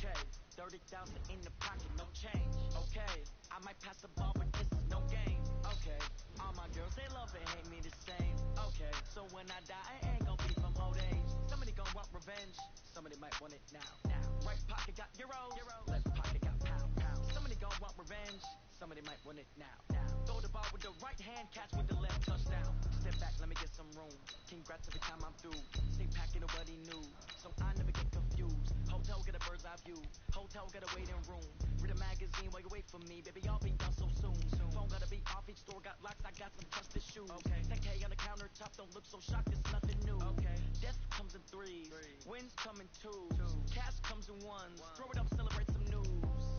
Okay, 30,000 in the pocket, no change. Okay, I might pass the ball, but this is no game. Okay, all my girls, they love and hate me the same. Okay, so when I die, I ain't gon' be from old age. Somebody gon' want revenge, somebody might want it now. Right pocket got euros, left pocket got pound. Somebody gon' want revenge, somebody might want it now. Throw the ball with the right hand, catch with the left, touchdown. Step back, let me get some room. Congrats every time I'm through. Stay packing what he knew, so I never get confused. Hotel get a bird's eye view. Hotel got a waiting room. Read a magazine while you wait for me, baby. I'll be done so soon. Phone gotta be off. Each store got locks. I got some trusted shoes. Okay. 10K on the countertop. Don't look so shocked. It's nothing new. Okay. Death comes in threes. Wins come in twos. Cash comes in ones. Throw it up, celebrate some news.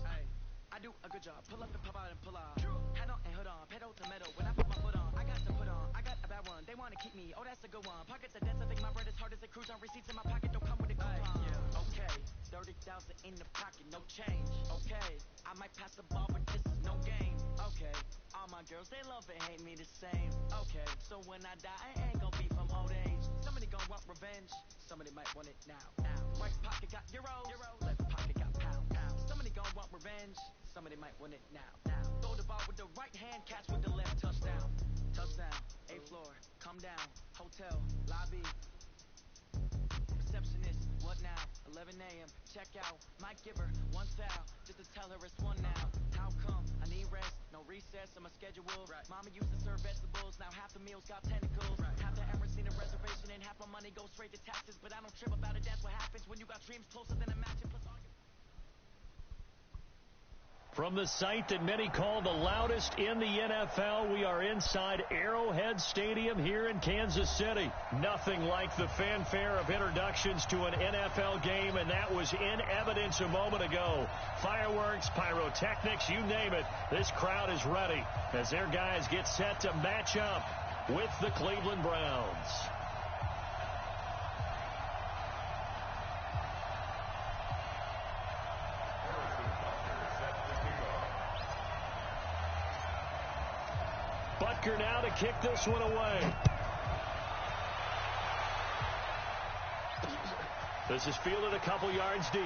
Ay. I do a good job. Pull up and pop out and pull off. Hat on and hood on. Pedal to metal. When I put my foot on, I got to put on. I got a bad one. They wanna keep me. Oh, that's a good one. Pockets are dense. I think my bread is hard as a cruise on. Receipts in my pocket don't come with a coupon. Okay. 30,000 in the pocket, no change. Okay, I might pass the ball, but this is no game. Okay, all my girls, they love and hate me the same. Okay, so when I die, I ain't gon' be from old age. Somebody gon' want revenge, somebody might want it now. Right pocket got euros, left pocket got pound. Somebody gon' want revenge, somebody might want it now. Throw the ball with the right hand, catch with the left, touchdown. Touchdown, 8th floor, come down, hotel, lobby. Receptionist, what now? 11 a.m. Check out. Might give her one foul just to tell her it's one now. How come? I need rest, no recess on my schedule. Right. Mama used to serve vegetables, now half the meals got tentacles. Right. Half the Emirates need a reservation and half my money goes straight to taxes. But I don't trip about it. That's what happens when you got dreams closer than a match. Plus all your From the site that many call the loudest in the NFL, we are inside Arrowhead Stadium here in Kansas City. Nothing like the fanfare of introductions to an NFL game, and that was in evidence a moment ago. Fireworks, pyrotechnics, you name it. This crowd is ready as their guys get set to match up with the Cleveland Browns. Butker now to kick this one away. This is fielded a couple yards deep.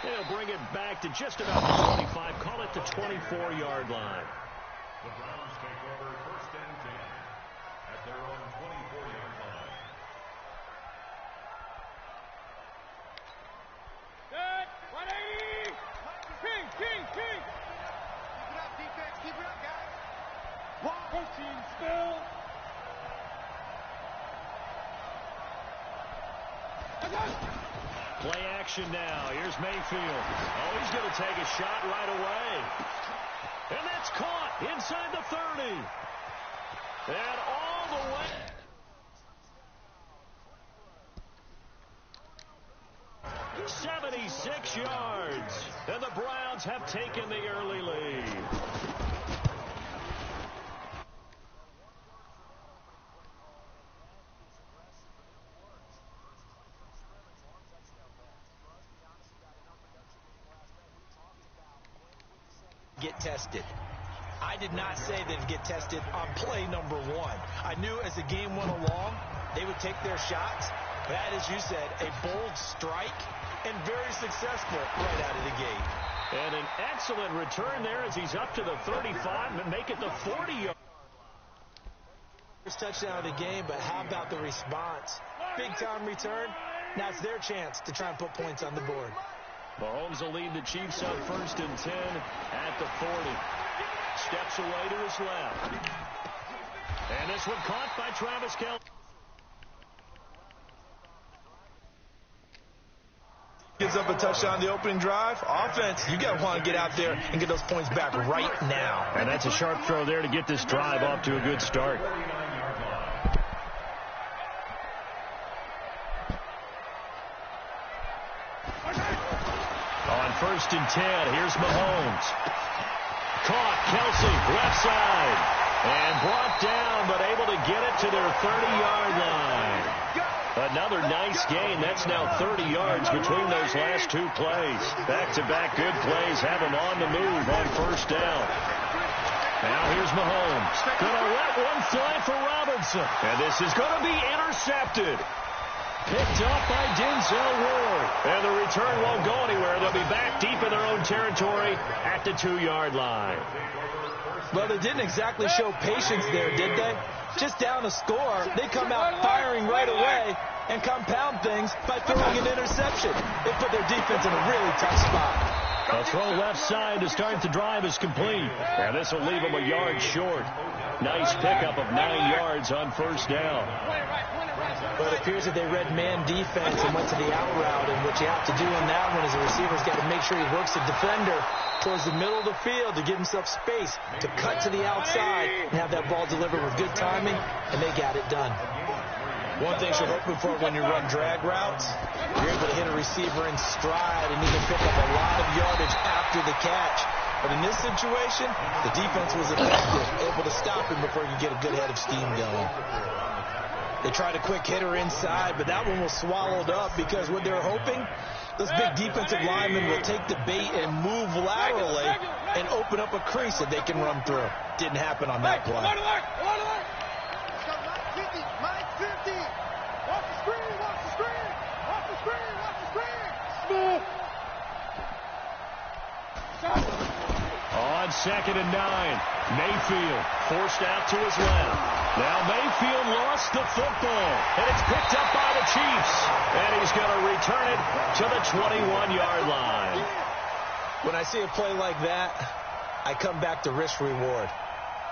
They'll bring it back to just about the 25. Call it the 24-yard line. The Browns take over 1st and 10 at their own 24-yard line. Good. 180. King. Keep it up, guys. Pushing still. Play action now. Here's Mayfield. Oh, he's going to take a shot right away. And that's caught inside the 30. And all the way. 76 yards. And the Browns have taken the early lead. Get tested. I did not say they'd get tested on play number 1. I knew as the game went along, they would take their shots. That, as you said, a bold strike and very successful right out of the gate. And an excellent return there as he's up to the 35 and make it the 40-yard. First touchdown of the game, but how about the response? Big-time return. Now it's their chance to try and put points on the board. Mahomes will lead the Chiefs on 1st and 10 at the 40. Steps away to his left. And this one caught by Travis Kelce. Gives up a touchdown the opening drive. Offense, you got to want to get out there and get those points back right now. And that's a sharp throw there to get this drive off to a good start. On 1st and 10, here's Mahomes. Caught. Kelsey, left side. And brought down, but able to get it to their 30-yard line. Another nice gain. That's now 30 yards between those last two plays. Back-to-back good plays have them on the move on first down. Now here's Mahomes. Going to let one fly for Robinson. And this is going to be intercepted. Picked up by Denzel Ward. And the return won't go anywhere. They'll be back deep in their own territory at the 2-yard line. Well, they didn't exactly show patience there, did they? Just down a score, they come out firing right away and compound things by throwing an interception. They put their defense in a really tough spot. A throw left side to start the drive is complete. And this will leave them a yard short. Nice pickup of 9 yards on first down. Well, it appears that they read man defense and went to the out route. And what you have to do in that one is the receiver's got to make sure he works the defender towards the middle of the field to give himself space to cut to the outside and have that ball delivered with good timing, and they got it done. One thing you're hoping for when you run drag routes, you're able to hit a receiver in stride and even pick up a lot of yardage after the catch. But in this situation, the defense was effective, able to stop him before he could get a good head of steam going. They tried a quick hitter inside, but that one was swallowed up because what they were hoping, those big defensive linemen will take the bait and move laterally and open up a crease that they can run through. Didn't happen on that play. On 2nd and 9, Mayfield forced out to his left. Now Mayfield lost the football, and it's picked up by the Chiefs. And he's going to return it to the 21-yard line. When I see a play like that, I come back to risk-reward.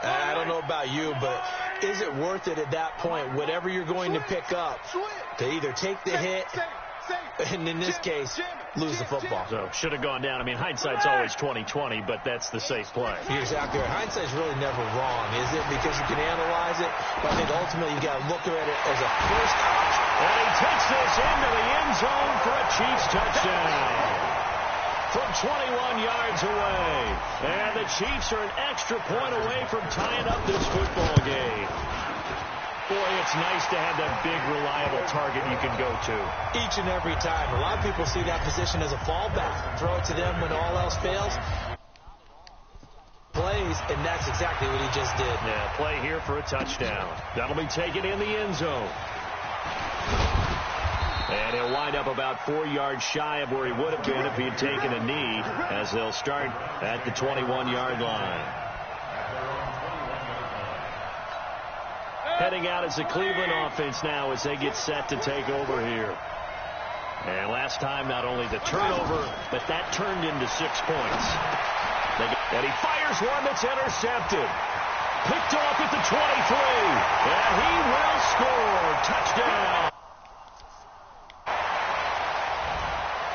I don't know about you, but is it worth it at that point, whatever you're going to pick up, to either take the hit, and in this case, lose the football? So should have gone down. I mean, hindsight's always 20/20, but that's the safe play. You're exactly right. Hindsight's really never wrong, is it? Because you can analyze it, but I think ultimately you got to look at it as a first option. And he takes this into the end zone for a Chiefs touchdown. From 21 yards away. And the Chiefs are an extra point away from tying up this football game. Boy, it's nice to have that big, reliable target you can go to. Each and every time. A lot of people see that position as a fallback. Throw it to them when all else fails. Plays, and that's exactly what he just did. Yeah, play here for a touchdown. That'll be taken in the end zone. And he'll wind up about 4 yards shy of where he would have been if he had taken a knee, as they'll start at the 21-yard line. Heading out is the Cleveland offense now as they get set to take over here. And last time, not only the turnover, but that turned into 6 points. And he fires one that's intercepted. Picked off at the 23. And he will score. Touchdown.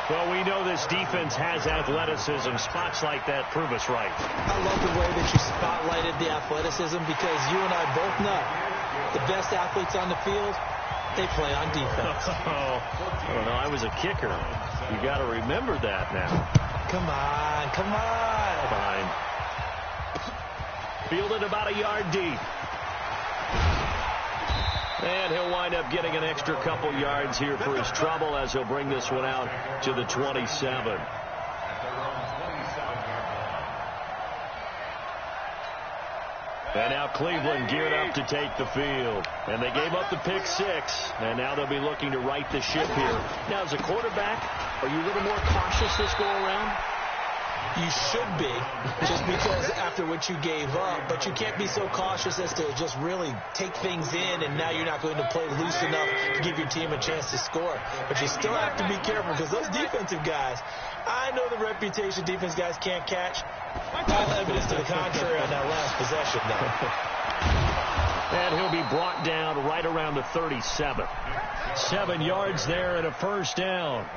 Well, we know this defense has athleticism. Spots like that prove us right. I love the way that you spotlighted the athleticism because you and I both know the best athletes on the field, they play on defense. I don't know. I was a kicker. You got to remember that now. Come on, come on. Fine. Fielded about a yard deep. And he'll wind up getting an extra couple yards here for his trouble as he'll bring this one out to the 27. And now Cleveland geared up to take the field. And they gave up the pick 6. And now they'll be looking to right the ship here. Now, as a quarterback, are you a little more cautious this go around? You should be, just because after what you gave up. But you can't be so cautious as to just really take things in, and now you're not going to play loose enough to give your team a chance to score. But you still have to be careful because those defensive guys, I know the reputation defense guys can't catch. All evidence to the contrary on that last possession, though. And he'll be brought down right around the 37. 7 yards there and a first down.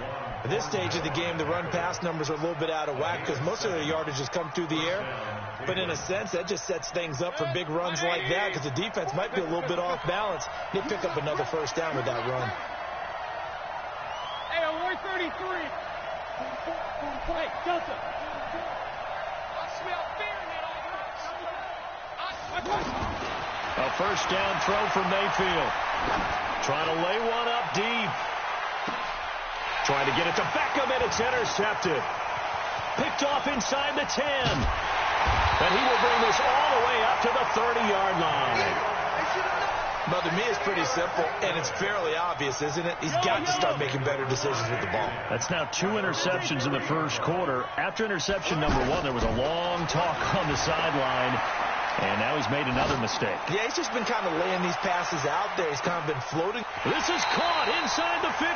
At this stage of the game, the run-pass numbers are a little bit out of whack because most of their yardage has come through the air. But in a sense, that just sets things up for big runs like that because the defense might be a little bit off balance. They pick up another first down with that run. Hey, on 133. Hey, Delta. I smell fear in that A first down throw for Mayfield. Trying to lay one up deep. Trying to get it to Beckham, and it's intercepted. Picked off inside the 10. And he will bring this all the way up to the 30-yard line. Well, to me, it's pretty simple, and it's fairly obvious, isn't it? He's got to start making better decisions with the ball. That's now 2 interceptions in the first quarter. After interception number 1, there was a long talk on the sideline, and now he's made another mistake. Yeah, he's just been kind of laying these passes out there. He's kind of been floating. This is caught inside the 15.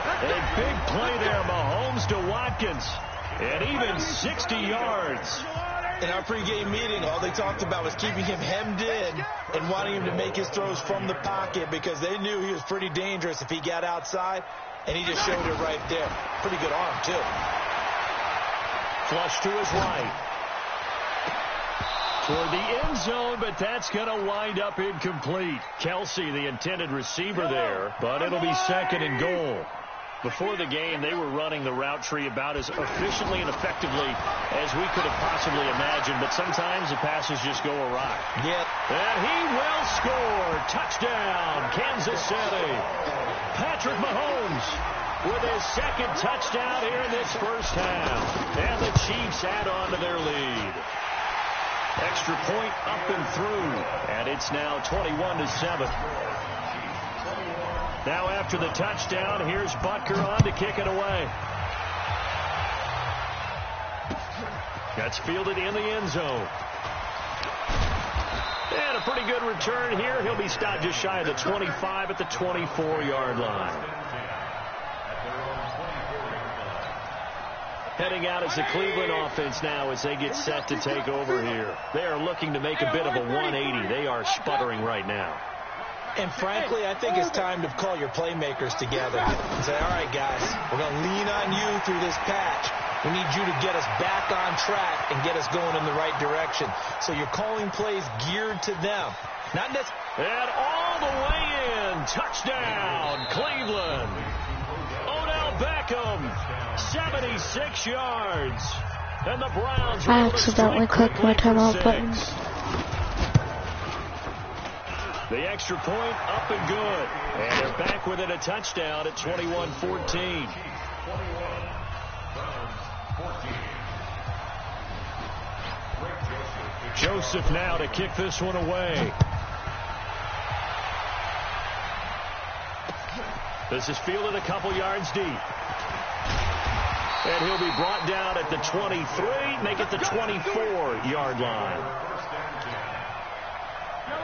A big play there, Mahomes to Watkins, and even 60 yards. In our pregame meeting, all they talked about was keeping him hemmed in and wanting him to make his throws from the pocket because they knew he was pretty dangerous if he got outside, and he just showed it right there. Pretty good arm, too. Flush to his right. Toward the end zone, but that's going to wind up incomplete. Kelsey, the intended receiver there, but it'll be second and goal. Before the game, they were running the route tree about as efficiently and effectively as we could have possibly imagined, but sometimes the passes just go awry. Yep. And he will score. Touchdown, Kansas City. Patrick Mahomes with his second touchdown here in this first half. And the Chiefs add on to their lead. Extra point up and through, and it's now 21-7. Now after the touchdown, here's Butker on to kick it away. That's fielded in the end zone. And a pretty good return here. He'll be stopped just shy of the 25 at the 24-yard line. Heading out is the Cleveland offense now as they get set to take over here. They are looking to make a bit of a 180. They are sputtering right now. And frankly, I think it's time to call your playmakers together and say, all right, guys, we're going to lean on you through this patch. We need you to get us back on track and get us going in the right direction. So you're calling plays geared to them. Not necessarily. And all the way in. Touchdown, Cleveland. Odell Beckham, 76 yards. And the Browns I accidentally clicked my timeout button. The extra point up and good. And they're back within a touchdown at 21-14. Joseph now to kick this one away. This is fielded a couple yards deep. And he'll be brought down at the 23, make it the 24-yard line.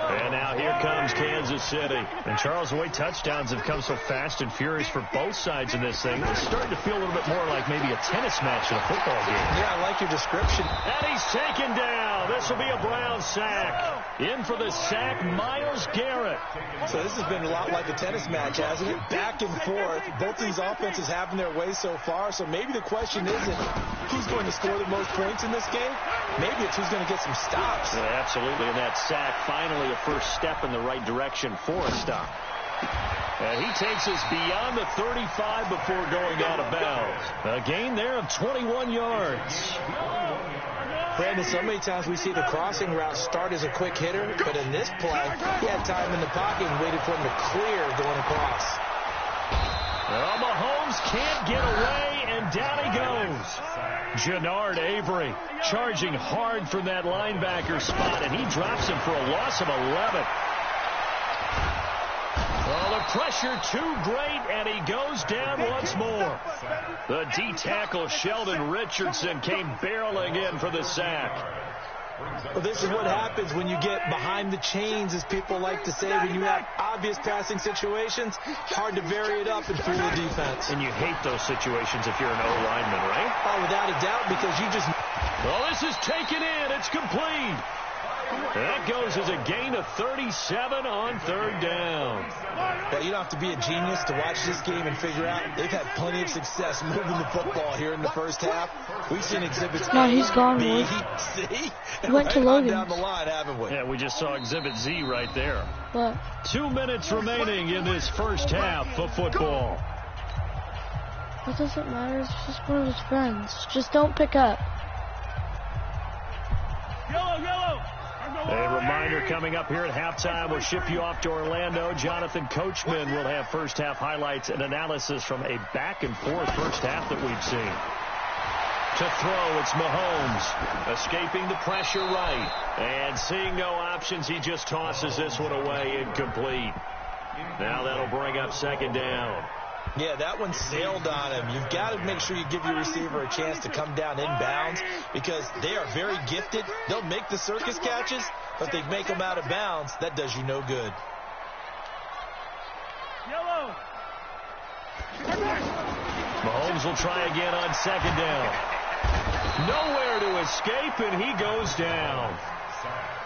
And now here comes Kansas City. And Charles, the way touchdowns have come so fast and furious for both sides in this thing, it's starting to feel a little bit more like maybe a tennis match in a football game. Yeah, I like your description. And he's taken down. This will be a Brown sack. In for the sack, Myles Garrett. So this has been a lot like a tennis match, hasn't it? Back and forth. Both these offenses having their way so far. So maybe the question isn't who's going to score the most points in this game. Maybe it's who's going to get some stops. Yeah, absolutely. And that sack, finally a first step in the right direction for a stop. And he takes us beyond the 35 before going out of bounds. A gain there of 21 yards. Brandon, so many times we see the crossing route start as a quick hitter, but in this play, he had time in the pocket and waited for him to clear going across. Well, Mahomes can't get away, and down he goes. Jannard Avery charging hard from that linebacker spot, and he drops him for a loss of 11. Well, the pressure too great, and he goes down once more. The D-tackle Sheldon Richardson came barreling in for the sack. Well, this is what happens when you get behind the chains, as people like to say. When you have obvious passing situations, hard to vary it up and fool the defense. And you hate those situations if you're an O-lineman, right? Oh, without a doubt, because you just... Well, this is taken in. It's complete. That goes as a gain of 37 on third down. Well, you don't have to be a genius to watch this game and figure out they've had plenty of success moving the football here in the first half. We've seen exhibits No, A, he's gone. B, He C. went to on Logan. down the line, haven't we? Yeah, we just saw Exhibit Z right there. What? 2 minutes remaining in this first half of football. What does it matter? It's just one of his friends. Just don't pick up. Yellow, yellow. A reminder coming up here at halftime, we'll ship you off to Orlando. Jonathan Coachman will have first-half highlights and analysis from a back-and-forth first half that we've seen. To throw, it's Mahomes, escaping the pressure right. And seeing no options, he just tosses this one away, incomplete. Now that'll bring up second down. Yeah, that one sailed on him. You've got to make sure you give your receiver a chance to come down inbounds because they are very gifted. They'll make the circus catches, but they make them out of bounds. That does you no good. Yellow. Mahomes will try again on second down. Nowhere to escape, and he goes down.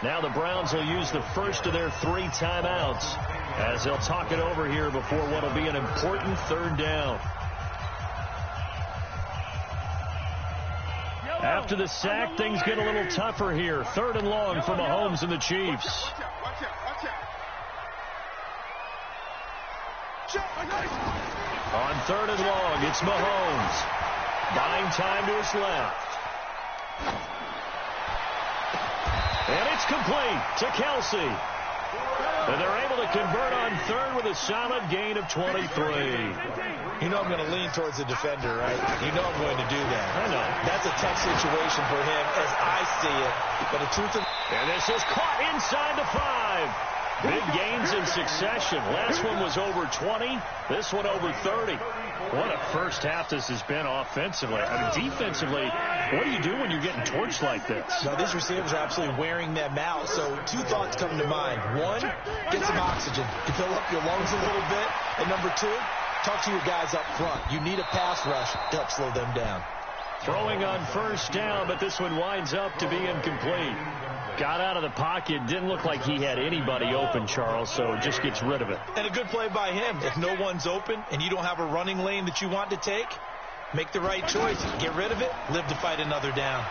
Now the Browns will use the first of their 3 timeouts as they'll talk it over here before what will be an important third down. After the sack, things get a little tougher here. 3rd and long for Mahomes and the Chiefs. On 3rd and long, it's Mahomes. Buying time to his left. And it's complete to Kelsey. And they're able to convert on 3rd with a solid gain of 23. You know I'm going to lean towards the defender, right? You know I'm going to do that. I know. That's a tough situation for him as I see it. But the truth of... And this is caught inside the 5. Big gains in succession. Last one was over 20. This one over 30. What a first half this has been offensively. I mean, defensively, what do you do when you're getting torched like this? Now, these receivers are absolutely wearing them out. So 2 thoughts come to mind. 1, get some oxygen. You fill up your lungs a little bit. And number 2, talk to your guys up front. You need a pass rush to help slow them down. Throwing on first down, but this one winds up to be incomplete. Got out of the pocket. Didn't look like he had anybody open, Charles, so just gets rid of it. And a good play by him. If no one's open and you don't have a running lane that you want to take, make the right choice. Get rid of it. Live to fight another down.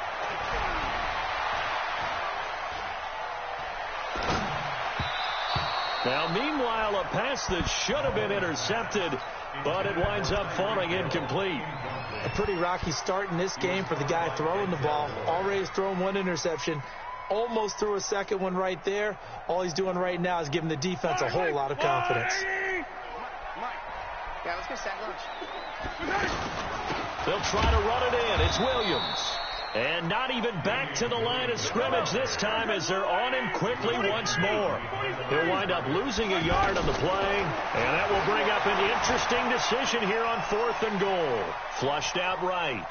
Now, meanwhile, a pass that should have been intercepted, but it winds up falling incomplete. A pretty rocky start in this game for the guy throwing the ball. Already thrown 1 interception. Almost threw a second one right there. All he's doing right now is giving the defense a whole lot of confidence. Yeah, let's go sack lunch. They'll try to run it in. It's Williams. And not even back to the line of scrimmage this time as they're on him quickly once more. He'll wind up losing a yard on the play, and that will bring up an interesting decision here on 4th and goal. Flushed out right.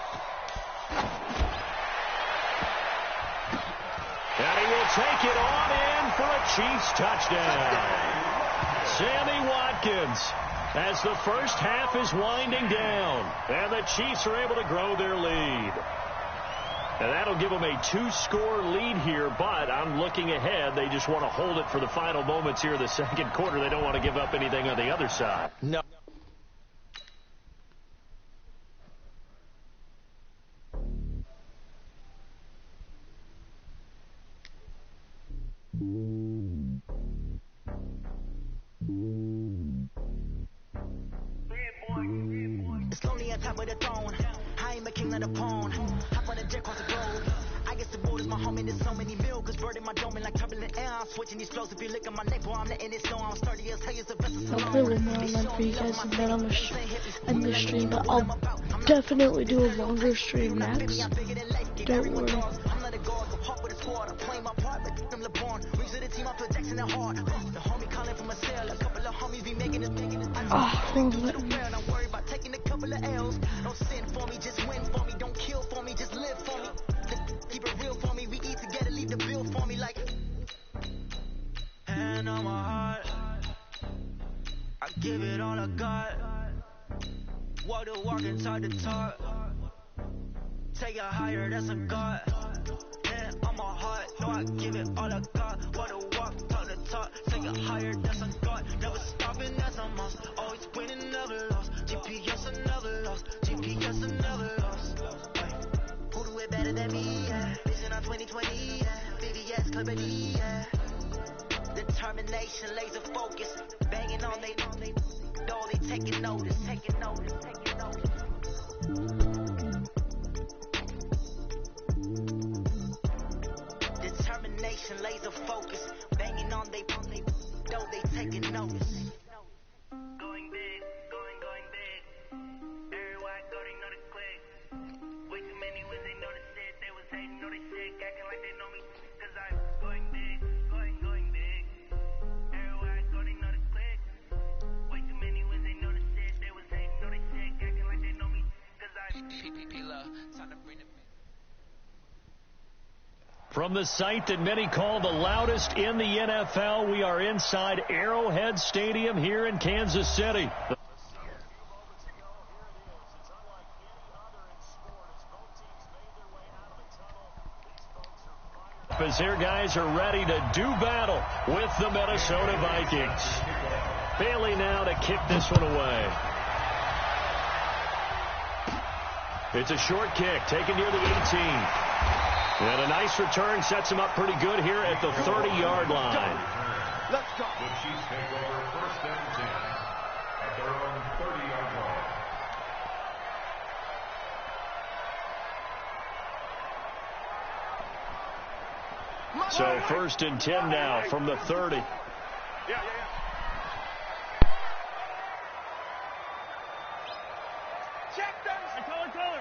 And he will take it on in for a Chiefs touchdown. Sammy Watkins, as the first half is winding down, and the Chiefs are able to grow their lead. And that'll give them a 2-score lead here, but I'm looking ahead. They just want to hold it for the final moments here of the second quarter. They don't want to give up anything on the other side. No. It's lonely on top of the throne. I ain't a king of the pawn. Hop on a jet across the globe. I guess the world is my home and there's so many milkers burning my dome like turbulent air. I'm switching these flows. If you look at my neck, boy, I'm letting it snow. I'm sturdy as hell as the vessel. I'll play one more online for you guys and then I'm going to end the stream, but I'll definitely do a longer stream next. Don't worry. Oh, don't worry about taking a couple of L's. Don't sin for me, just win for me. Don't kill for me, just live for me. Keep it real for me. We eat together, leave the bill for me like. Hand on my heart, I give it all I got. Walk the walk and talk the talk. Take it higher, that's a God. Hand on my heart, no, I give it all I got. Walk the walk, talk the talk. Take it higher, that's a God. Never stopping, that's a must. Always winning, never lost. GPS, I never lost. GPS, I never lost. Who do it better than me? Yeah. Vision on 2020. Yeah. VVS, company. Yeah. Determination, laser focus. Banging on they door, they taking notice. Taking notice. Taking notice. Determination, motion, laser focus. Banging on they though they taking notice. Going big, going big. Everywhere I go, they know the click. Way too many when they know the shit. They was hating, know they sick, acting like they know me. Cause I'm going big, going big. Everywhere I go, they know the click. Way too many when they know the shit. They was hating, know they sick, acting like they know me. Cause I'm PPP love, time to bring it. From the site that many call the loudest in the NFL, we are inside Arrowhead Stadium here in Kansas City. As their guys are ready to do battle with the Minnesota Vikings. Bailey now to kick this one away. It's a short kick taken near the 18. And a nice return sets him up pretty good here at the 30-yard line. Let's go. The Chiefs take over first and 10 at their own 30-yard line. So first and 10 now from the 30. Yeah. Check those. Color.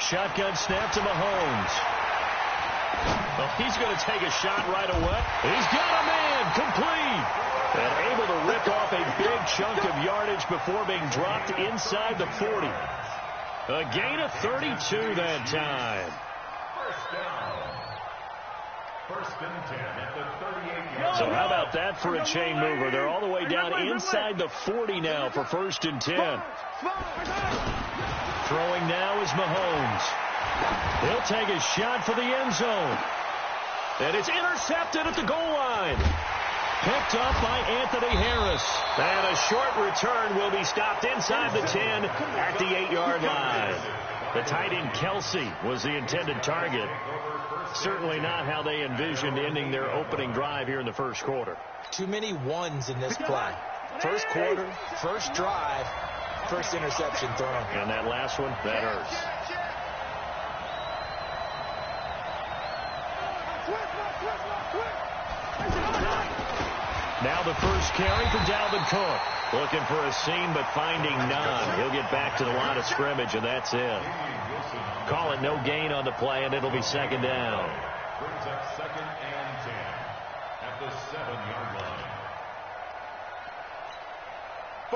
Shotgun snap to Mahomes. Well, he's going to take a shot right away. He's got a man complete. And able to rip off a big chunk of yardage before being dropped inside the 40. A gain of 32 that time. First down. First and 10 at the 38-yard. So how about that for a chain mover? They're all the way down inside the 40 now for first and 10. Throwing now is Mahomes. He'll take a shot for the end zone. And it's intercepted at the goal line. Picked up by Anthony Harris. And a short return will be stopped inside the 10 at the 8-yard line. The tight end Kelsey was the intended target. Certainly not how they envisioned ending their opening drive here in the first quarter. Too many ones in this play. First quarter, first drive, first interception thrown. And that last one, that hurts. Now the first carry for Dalvin Cook. Looking for a seam, but finding none. He'll get back to the line of scrimmage, and that's it. Call it no gain on the play, and it'll be second down. Brings up second and 10 at the 7-yard line.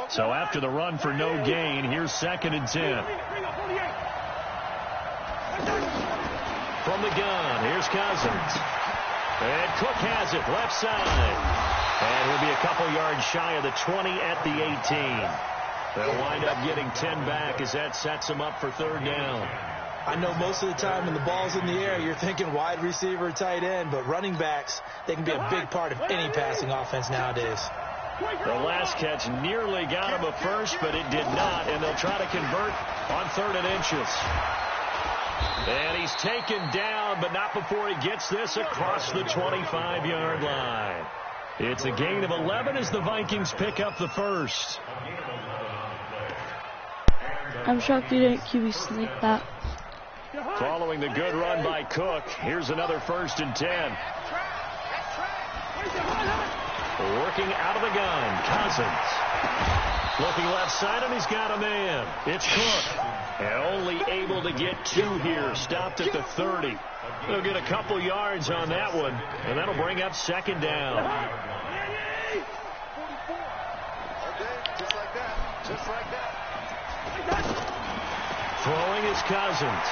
So after the run for no gain, here's second and 10. From the gun, here's Cousins. And Cook has it, left side. And he'll be a couple yards shy of the 20 at the 18. They'll wind up getting 10 back as that sets them up for third down. I know most of the time when the ball's in the air, you're thinking wide receiver, tight end, but running backs, they can be a big part of any passing offense nowadays. The last catch nearly got him a first, but it did not, and they'll try to convert on 3rd and inches. And he's taken down, but not before he gets this across the 25-yard line. It's a gain of 11 as the Vikings pick up the first. I'm shocked you didn't QB sneak that. Following the good run by Cook, here's another first and 10. Working out of the gun, Cousins. Looking left side, and he's got a man. It's Cook. And only able to get 2 here. Stopped at the 30. They'll get a couple yards on that one, and that'll bring up second down. Just like that. Throwing is Cousins.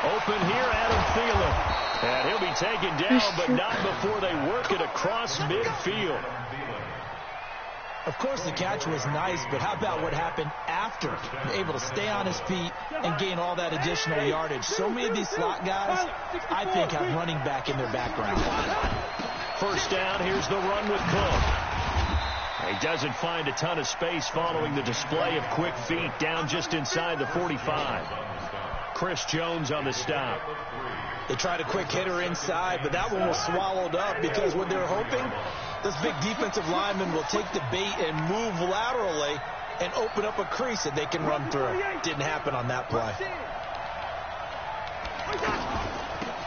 Open here, Adam Thielen. And he'll be taken down, but not before they work it across midfield. Of course, the catch was nice, but how about what happened after? Able to stay on his feet and gain all that additional yardage. So many of these slot guys, I think, have running back in their background. First down, here's the run with Cook. He doesn't find a ton of space following the display of quick feet down just inside the 45. Chris Jones on the stop. They tried a quick hitter inside, but that one was swallowed up because what they're hoping, this big defensive lineman will take the bait and move laterally and open up a crease that they can run through. Didn't happen on that play.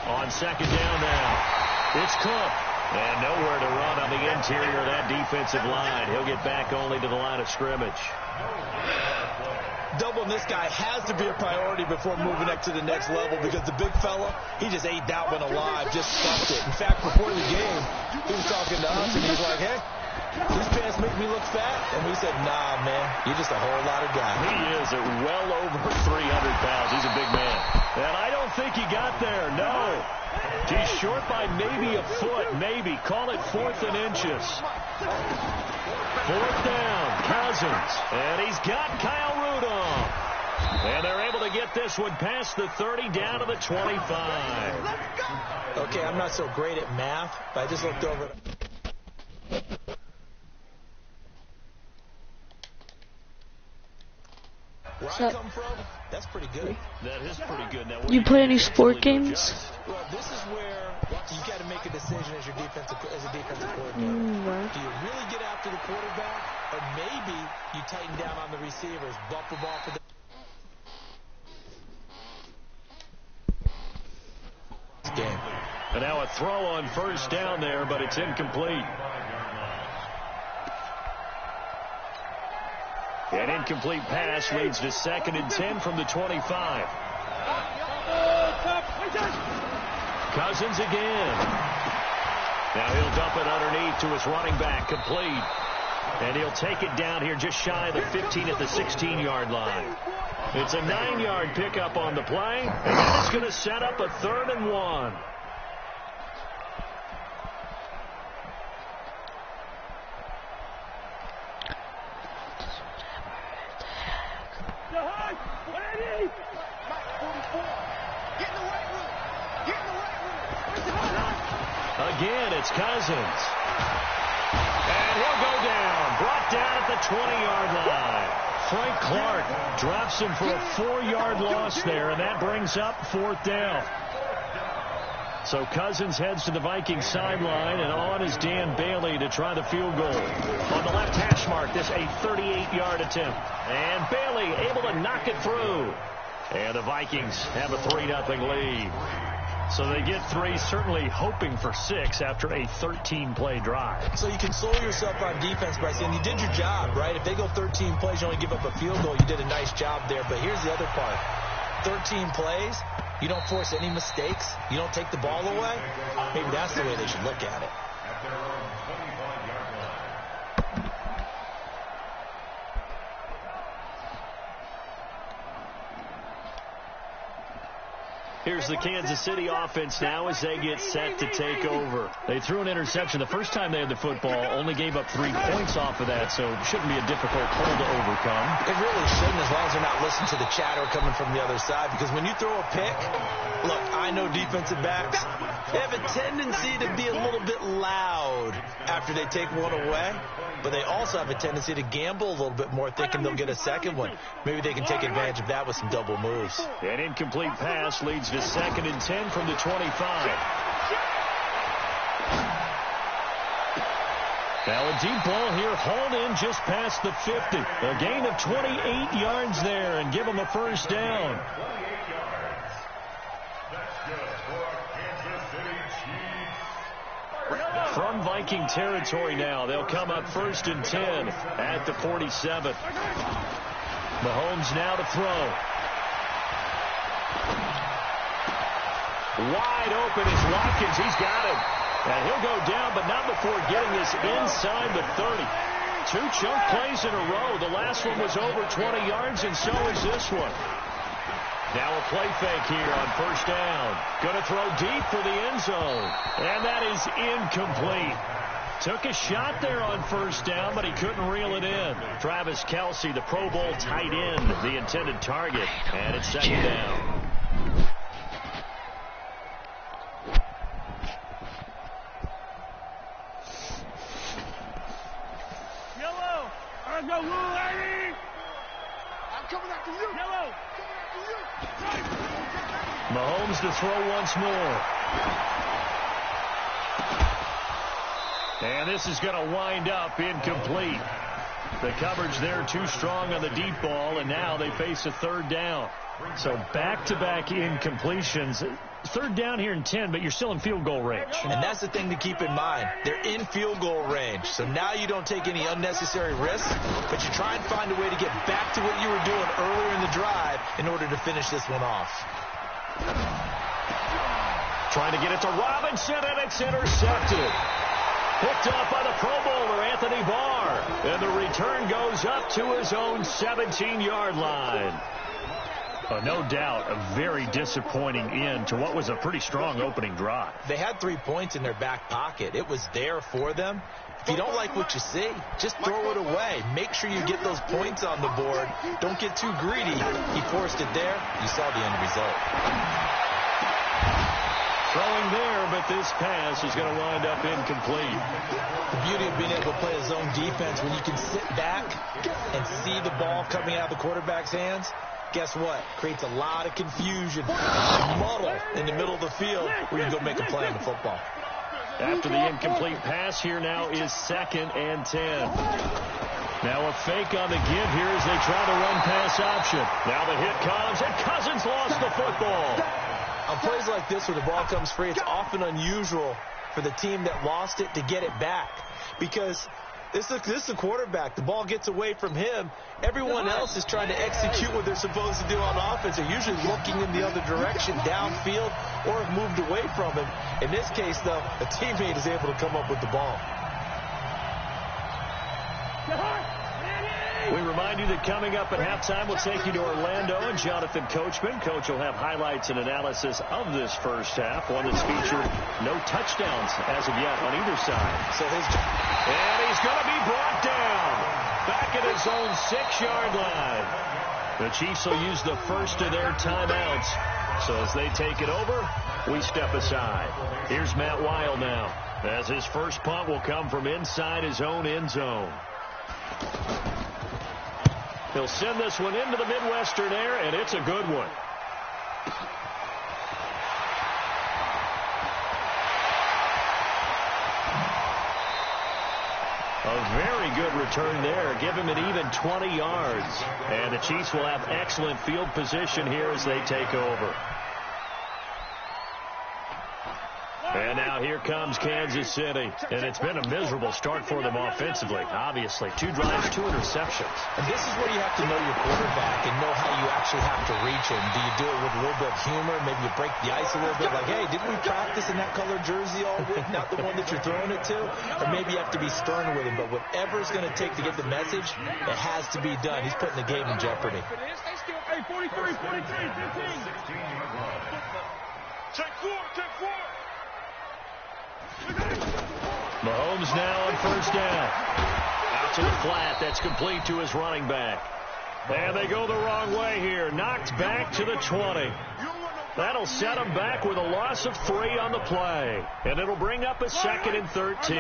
On second down now, it's Cook. And nowhere to run on the interior of that defensive line. He'll get back only to the line of scrimmage. Doubling this guy has to be a priority before moving up to the next level because the big fella, he just ate that one alive, just stuffed it. In fact, before the game, he was talking to us, and he's like, hey, these pants make me look fat. And we said, nah, man, you're just a whole lot of guy. He is at well over 300 pounds. He's a big man. And I don't think he got there, no. He's short by maybe a foot, maybe. Call it 4th and inches. 4th down, Cousins. And he's got Kyle Rudolph. And they're able to get this one past the 30 down to the 25. Okay, I'm not so great at math, but I just looked over. Where I come from, that's pretty good. That is pretty good. Now, You play any sport games? Well, this is where you got to make a decision as a defensive coordinator. Right. Do you really get after the quarterback, or maybe you tighten down on the receivers, bump the ball for the game? And now a throw on first down there, but it's incomplete. An incomplete pass leads to 2nd and 10 from the 25. Cousins again. Now he'll dump it underneath to his running back, complete. And he'll take it down here just shy of the 15 at the 16-yard line. It's a 9-yard pickup on the play, and that is going to set up a 3rd and 1. Again, it's Cousins. And he'll go down. Brought down at the 20-yard line. Frank Clark drops him for a 4-yard loss there, and that brings up 4th down. So Cousins heads to the Vikings sideline, and on is Dan Bailey to try the field goal. On the left hash mark, this a 38-yard attempt. And Bailey able to knock it through. And the Vikings have a 3-0 lead. So they get 3, certainly hoping for 6 after a 13-play drive. So you console yourself on defense by saying you did your job, right? If they go 13 plays, you only give up a field goal, you did a nice job there. But here's the other part. 13 plays, you don't force any mistakes, you don't take the ball away. Maybe that's the way they should look at it. Here's the Kansas City offense now as they get set to take over. They threw an interception the first time they had the football, only gave up 3 points off of that, so it shouldn't be a difficult hole to overcome. It really shouldn't, as long as they're not listening to the chatter coming from the other side, because when you throw a pick, look, I know defensive backs, they have a tendency to be a little bit loud after they take one away, but they also have a tendency to gamble a little bit more, thinking they'll get a second one. Maybe they can take advantage of that with some double moves. An incomplete pass leads to 2nd and 10 from the 25. Now a deep ball here, hauled in just past the 50. A gain of 28 yards there, and give them a first down. 28 yards. That's good for Kansas City Chiefs. From Viking territory now, they'll come up 1st and 10 at the 47. Mahomes now to throw. Wide open is Watkins. He's got him. And he'll go down, but not before getting this inside the 30. 2 chunk plays in a row. The last one was over 20 yards, and so is this one. Now a play fake here on 1st down. Going to throw deep for the end zone. And that is incomplete. Took a shot there on 1st down, but he couldn't reel it in. Travis Kelce, the Pro Bowl tight end, the intended target. And it's 2nd down. Mahomes to throw once more. And this is going to wind up incomplete. The coverage there too strong on the deep ball, and now they face a 3rd down. So back-to-back incompletions. Third down here in 10, but you're still in field goal range. And that's the thing to keep in mind. They're in field goal range. So now you don't take any unnecessary risks, but you try and find a way to get back to what you were doing earlier in the drive in order to finish this one off. Trying to get it to Robinson, and it's intercepted. Picked up by the Pro Bowler, Anthony Barr. And the return goes up to his own 17-yard line. No doubt a very disappointing end to what was a pretty strong opening drive. They had 3 points in their back pocket. It was there for them. If you don't like what you see, just throw it away. Make sure you get those points on the board. Don't get too greedy. He forced it there. You saw the end result. Throwing there, but this pass is going to wind up incomplete. The beauty of being able to play a zone defense when you can sit back and see the ball coming out of the quarterback's hands, guess what? Creates a lot of confusion, muddle in the middle of the field where you go make a play on the football. After the incomplete pass, here now is 2nd and 10. Now a fake on the give here as they try the run-pass option. Now the hit comes, and Cousins lost the football. On plays like this where the ball comes free, it's often unusual for the team that lost it to get it back. Because this is a quarterback. The ball gets away from him. Everyone else is trying to execute what they're supposed to do on offense. They're usually looking in the other direction, downfield, or have moved away from him. In this case, though, a teammate is able to come up with the ball. We remind you that coming up at halftime, we'll take you to Orlando and Jonathan Coachman. Coach will have highlights and analysis of this first half, one that's featured no touchdowns as of yet on either side. And he's going to be brought down back at his own 6-yard line. The Chiefs will use the first of their timeouts. So as they take it over, we step aside. Here's Matt Weil now, as his first punt will come from inside his own end zone. He'll send this one into the Midwestern air, and it's a good one. A very good return there. Give him an even 20 yards. And the Chiefs will have excellent field position here as they take over. And now here comes Kansas City. And it's been a miserable start for them offensively, obviously. 2 drives, 2 interceptions. And this is where you have to know your quarterback and know how you actually have to reach him. Do you do it with a little bit of humor? Maybe you break the ice a little bit. Like, hey, didn't we practice in that colored jersey all week? Not the one that you're throwing it to? Or maybe you have to be stern with him. But whatever it's going to take to get the message, it has to be done. He's putting the game in jeopardy. Hey, 43, 43, 15. Check 4, check 4. Mahomes now on first down. Out to the flat. That's complete to his running back. And they go the wrong way here. Knocked back to the 20. That'll set him back with a loss of 3 on the play. And it'll bring up a 2nd and 13.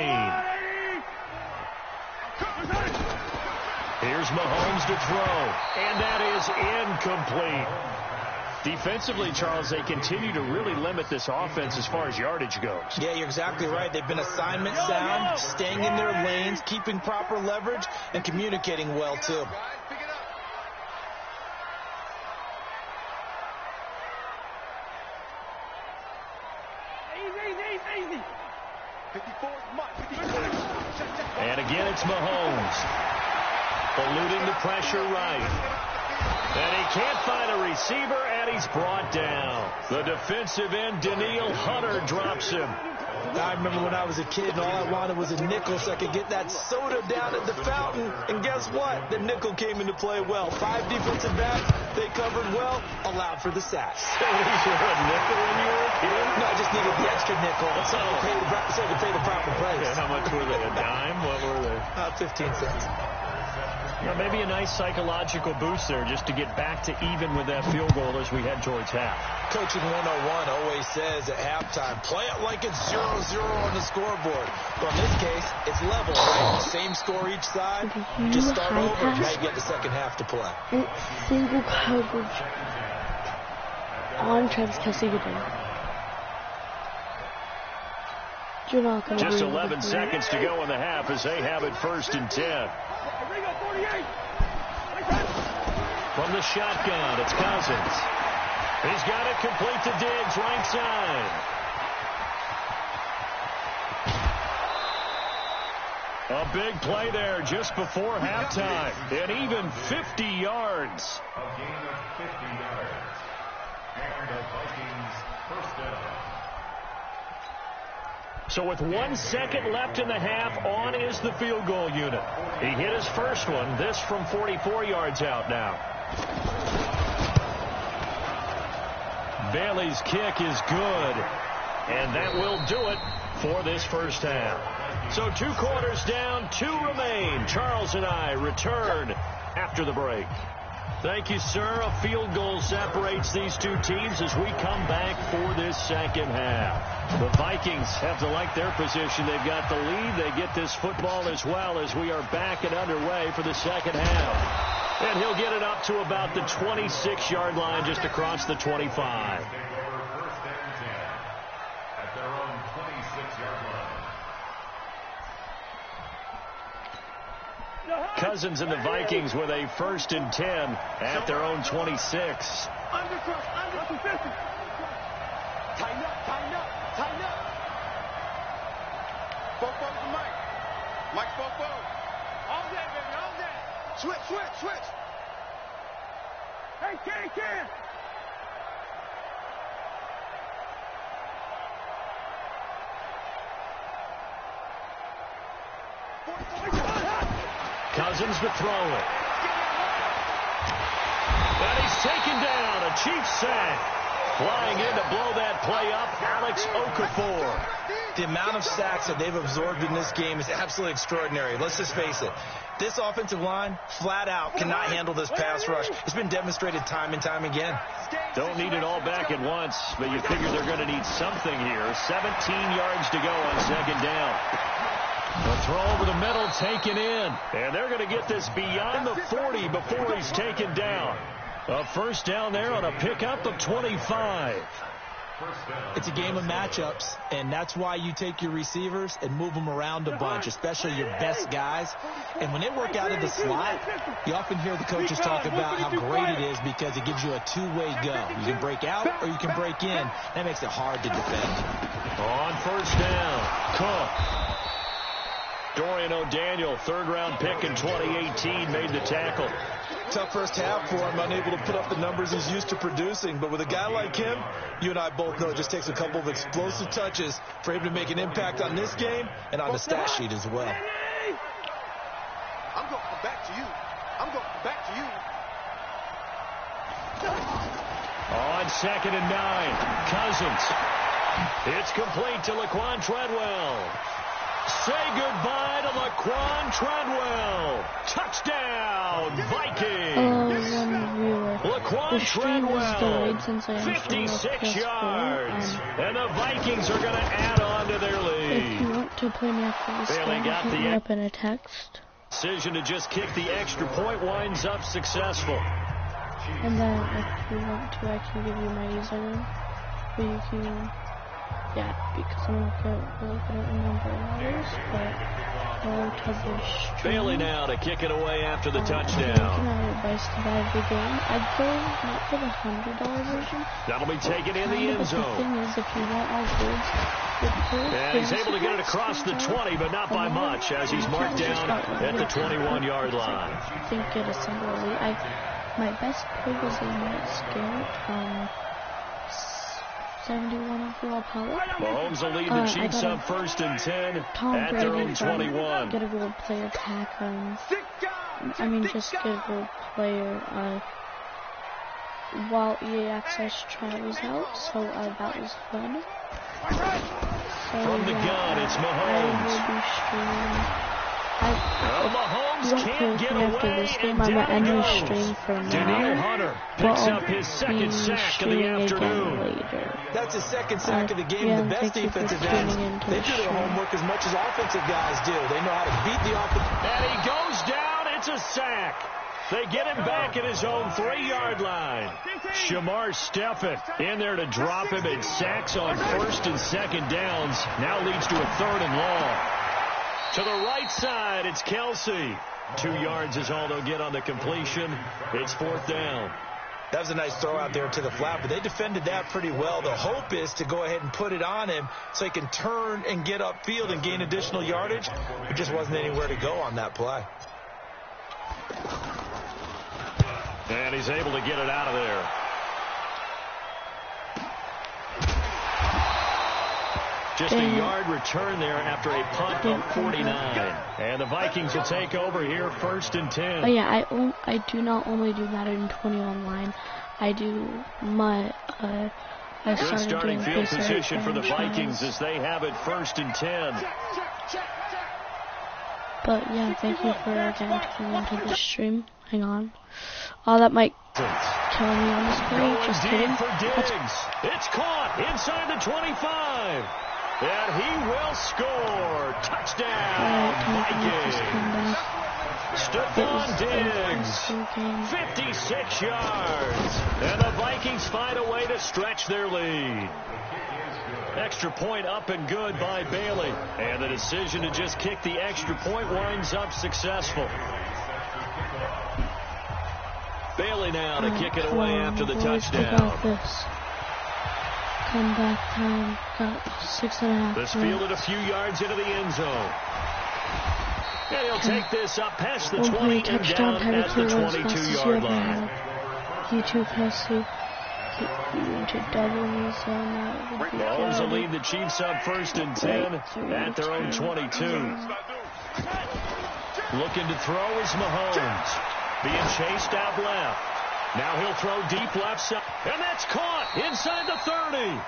Here's Mahomes to throw. And that is incomplete. Defensively, Charles, they continue to really limit this offense as far as yardage goes. Yeah, you're exactly right. They've been assignment sound, staying in their lanes, keeping proper leverage, and communicating well, too. And again, it's Mahomes. Eluding the pressure right. And he can't find a receiver, and he's brought down. The defensive end, Danielle Hunter, drops him. I remember when I was a kid and all I wanted was a nickel so I could get that soda down at the fountain. And guess what? The nickel came into play well. 5 defensive backs, they covered well, allowed for the sacks. So you were a nickel when you were a kid? No, I just needed the extra nickel so I could pay the proper price. And how much were they? A dime? What were they? 15 cents. Well, maybe a nice psychological boost there just to get back to even with that field goal as we head towards half. Coaching 101 always says at halftime, play it like it's 0-0 on the scoreboard. Well, in this case, it's level, right? Same score each side. Just start over and now you get the second half to play. Single coverage on Travis Kelce again. Just 11 seconds to go in the half as they have it 1st and 10. From the shotgun, it's Cousins. He's got it complete to Diggs, right side. A big play there just before halftime. And even 50 yards. A gain of 50 yards. And the Vikings first down. So with 1 second left in the half, on is the field goal unit. He hit his first one. This from 44 yards out now. Bailey's kick is good. And that will do it for this first half. So 2 quarters down, 2 remain. Charles and I return after the break. Thank you, sir. A field goal separates these two teams as we come back for this second half. The Vikings have to like their position. They've got the lead. They get this football as well as we are back and underway for the second half. And he'll get it up to about the 26-yard line just across the 25. Cousins and the Vikings with a 1st and 10 at their own 26. Under 50. Tighten up, tighten up, tighten up. Fofo to Mike. Mike Fofo. All day, baby, all day. Switch, switch, switch. Hey, Ken. Cousins to throw it. And he's taken down. A Chiefs sack. Flying in to blow that play up, Alex Okafor. The amount of sacks that they've absorbed in this game is absolutely extraordinary. Let's just face it. This offensive line, flat out, cannot handle this pass rush. It's been demonstrated time and time again. Don't need it all back at once, but you figure they're going to need something here. 17 yards to go on second down. The throw over the middle taken in. And they're going to get this beyond the 40 before he's taken down. A first down there on a pickup of 25. It's a game of matchups, and that's why you take your receivers and move them around a bunch, especially your best guys. And when they work out of the slot, you often hear the coaches talk about how great it is because it gives you a two-way go. You can break out or you can break in. That makes it hard to defend. On first down, Cook. Dorian O'Daniel, 3rd-round pick in 2018, made the tackle. Tough first half for him, unable to put up the numbers he's used to producing. But with a guy like him, you and I both know it just takes a couple of explosive touches for him to make an impact on this game and on the stat sheet as well. I'm going back to you. I'm going back to you. On 2nd and 9, Cousins. It's complete to Laquan Treadwell. Say goodbye to Laquan Treadwell. Touchdown, Vikings. Laquan Treadwell, 56 yards. And the Vikings are going to add on to their lead. If you want to play me after this game, hit me up in a text. Decision to just kick the extra point winds up successful. And then if you want to, I can give you my username. Or you can... Yeah, because I'm not going to remember others, but go to the stream. Bailey now to kick it away after the touchdown. Making my advice to buy the game. I'd go not for the $100 version. That'll be taken in the end zone. The thing is, if you want all goods, and he's able to get it across the 20, but not by much, as he's marked down at the 21-yard line. I think it is similarly. My best play was a Nets game. 71 overall power. Mahomes will lead the Chiefs up 1st and 10 at their own 21. Get a gold player pack. Just get a gold player while EA Access tries out. So that was fun. From the gun, it's Mahomes. I will be streaming. Mahomes can't get away, this game, and down I'm he going to goes. stream for Daniel now. Hunter picks up his 2nd sack of the afternoon. That's his 2nd sack of the game. The best defensive ends, they do their homework as much as offensive guys do. They know how to beat the offense. And he goes down. It's a sack. They get him back at his own 3-yard line. Shamar Stephen in there to drop him, and sacks on 1st and 2nd downs. Now leads to a 3rd and long. To the right side, it's Kelsey. 2 yards is all they'll get on the completion. It's 4th down. That was a nice throw out there to the flat, but they defended that pretty well. The hope is to go ahead and put it on him so he can turn and get upfield and gain additional yardage. There just wasn't anywhere to go on that play. And he's able to get it out of there. Just a yard return there after a punt of 49. And the Vikings will take over here 1st and 10. Oh yeah, I do not only do Madden 20 online. I do my I Good starting field position for the franchise. Vikings as they have it 1st and 10. But yeah, thank you for again tuning into the stream. Hang on. Oh, that might kill me on this play. Just kidding. For Diggs. It's caught inside the 25. And he will score. Touchdown, Vikings. Stephon Diggs, 56 yards. And the Vikings find a way to stretch their lead. Extra point up and good by Bailey. And the decision to just kick the extra point winds up successful. Bailey now to kick it away after the touchdown. Got this. Comeback time. Got 6.5. This fielded a few yards into the end zone. And he'll take this up past the 20 and down at the 22-yard line. YouTube has to to double me, so that would be Mahomes will good. lead the Chiefs up 1st and 10 at their own 22. Looking to throw is Mahomes. Being chased out left. Now he'll throw deep left side. And that's caught inside the 30.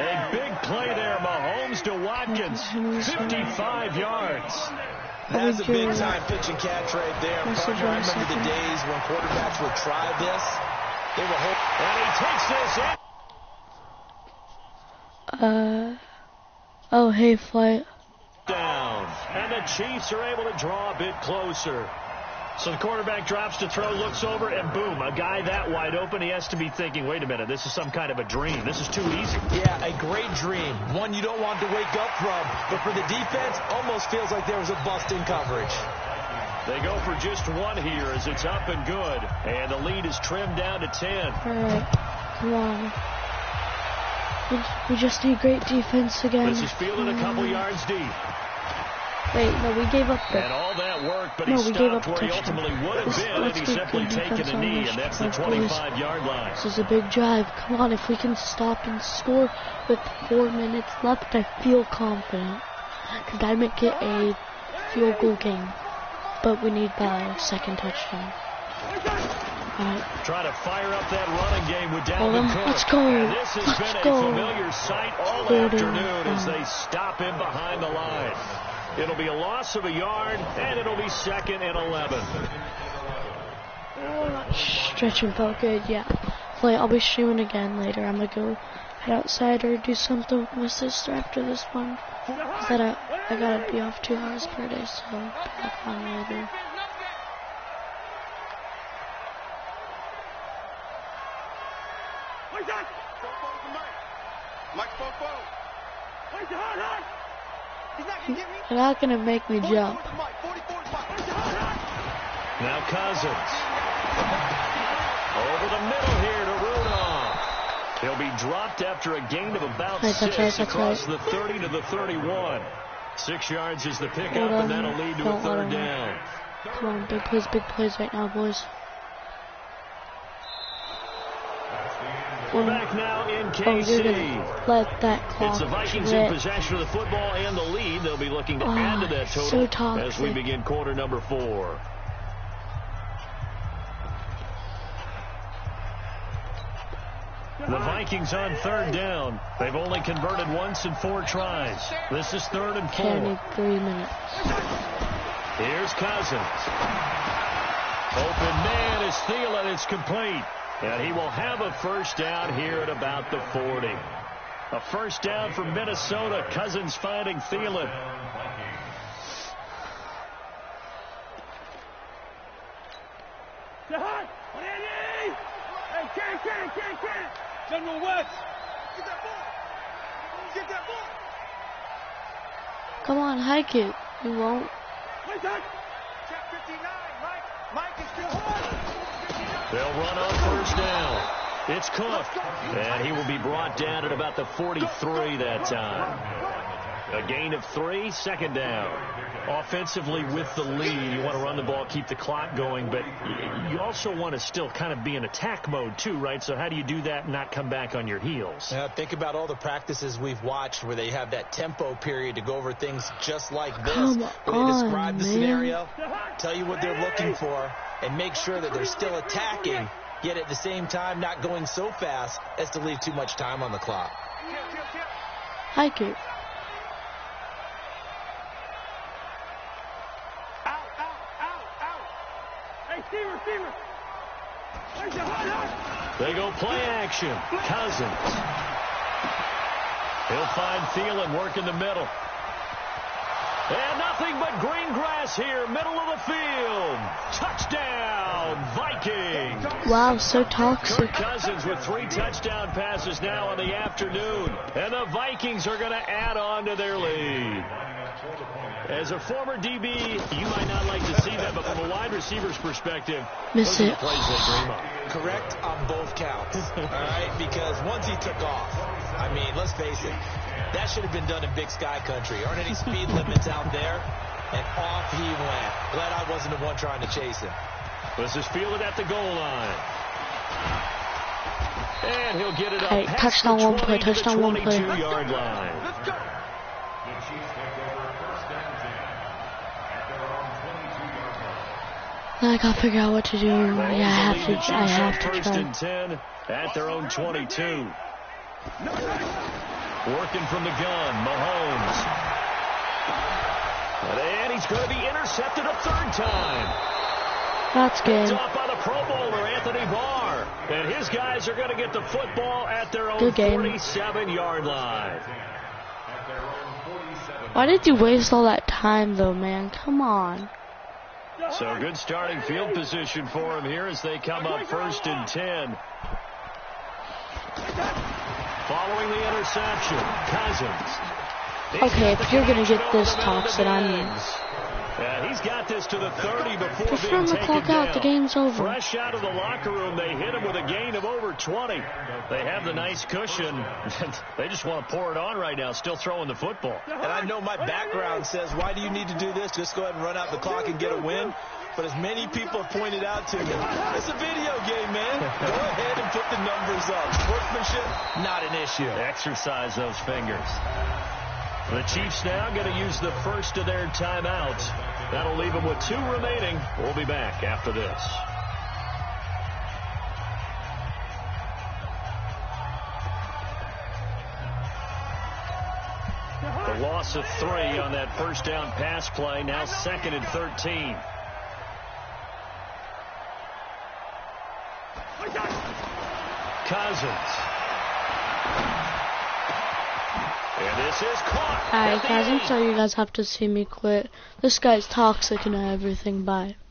A big play there, Mahomes to Watkins. 55 yards. That's a big-time pitch and catch right there. Partner, I remember the days when quarterbacks would try this. They were hoping. And he takes this in. Oh, hey, flight. Down. And the Chiefs are able to draw a bit closer. So the quarterback drops to throw, looks over, and boom, a guy that wide open. He has to be thinking, wait a minute, this is some kind of a dream. This is too easy. Yeah, a great dream. One you don't want to wake up from. But for the defense, almost feels like there was a bust in coverage. They go for just one here as it's up and good. And the lead is trimmed down to 10. All right, come on. We just need great defense again. This is fielded a couple yards deep. Wait, no, we gave up the... And all that work, but No, he we gave stopped up where he touchdown. ultimately would have been had he simply taken a knee, and that's the 25-yard line. This is a big drive. Come on, if we can stop and score with 4 minutes left, I feel confident. Because I make it a field goal game. But we need the second touchdown. Alright. Try to fire up that running game with Dalvin Cook. Let's go. And this has Let's been go. a familiar sight all afternoon as they stop him behind the line. It'll be a loss of a yard, and it'll be 2nd and 11. Stretching felt good, yeah. I'll be streaming again later. I'm gonna go head outside or do something with my sister after this one. I gotta be off 2 hours per day, so I'll be back on later. You're not gonna make me jump. Now Cousins. Over the middle here to Rudolph. He'll be dropped after a gain of about 6 across the 30 to the 31. 6 yards is the pickup, and that'll lead to a 3rd down. Come on, big plays right now, boys. We're back now in KC. Oh, you're gonna let that clock It's the Vikings in possession of the football and the lead. They'll be looking to add to that total as we begin quarter number 4. The Vikings on 3rd down. They've only converted once in 4 tries. This is 3rd and 4. I need 3 minutes. Here's Cousins. Open man is Thielen. It's complete. And he will have a 1st down here at about the 40. A 1st down for Minnesota. Cousins finding Thielen. General West. Get that ball. Get that ball. Come on, hike it. You won't. Check 59, Mike. Mike is still hard. 59. They'll run on first down. It's Cook, and he will be brought down at about the 43 that time. A gain of 3, second down. Offensively with the lead, you want to run the ball, keep the clock going, but you also want to still kind of be in attack mode too, right? So how do you do that and not come back on your heels? Think about all the practices we've watched where they have that tempo period to go over things just like this. Where they describe the scenario, tell you what they're looking for, and make sure that they're still attacking, yet at the same time not going so fast as to leave too much time on the clock. Hike it. They go play action. Cousins. He'll find Thielen working the middle. And nothing but green grass here, middle of the field. Touchdown, Vikings. Wow, so toxic. Kirk Cousins with 3 touchdown passes now in the afternoon. And the Vikings are going to add on to their lead. As a former DB, you might not like to see that, but from a wide receiver's perspective, Miss those are it. the plays they dream of. Correct on both counts, all right? Because once he took off, I mean, let's face it, that should have been done in Big Sky Country. Aren't any speed limits out there? And off he went. Glad I wasn't the one trying to chase him. This is fielded at the goal line. And he'll get it up Hey, past touchdown, the one play, 20 to the touchdown, one play. 22-yard line. The Chiefs take over first and 10 at their own 22-yard line. I gotta figure out what to do. Yeah, I have to First try. and 10 at their own 22. Working from the gun, Mahomes. And he's going to be intercepted a 3rd time. That's good. Picked off by the Pro Bowler, Anthony Barr. And his guys are going to get the football at their own Good game. 47-yard line. Why did you waste all that time, though, man? Come on. So good starting field position for him here as they come up first and 10. Following the interception, Cousins. Okay, if you're going to get this toxic, He's got this to the 30 before just being run the taken clock down. out. The game's over. Fresh out of the locker room, they hit him with a gain of over 20. They have the nice cushion. They just want to pour it on right now, still throwing the football. And I know my background says, why do you need to do this? Just go ahead and run out the clock and get a win. But as many people have pointed out to me, it's a video game, man. Go ahead and put the numbers up. Sportsmanship, not an issue. Exercise those fingers. The Chiefs now going to use the first of their timeouts. That'll leave them with 2 remaining. We'll be back after this. The loss of 3 on that first down pass play. Now 2nd and 13. Cousins. And this is caught. Alright, guys, I'm sorry you guys have to see me quit. This guy's toxic and everything. Bye.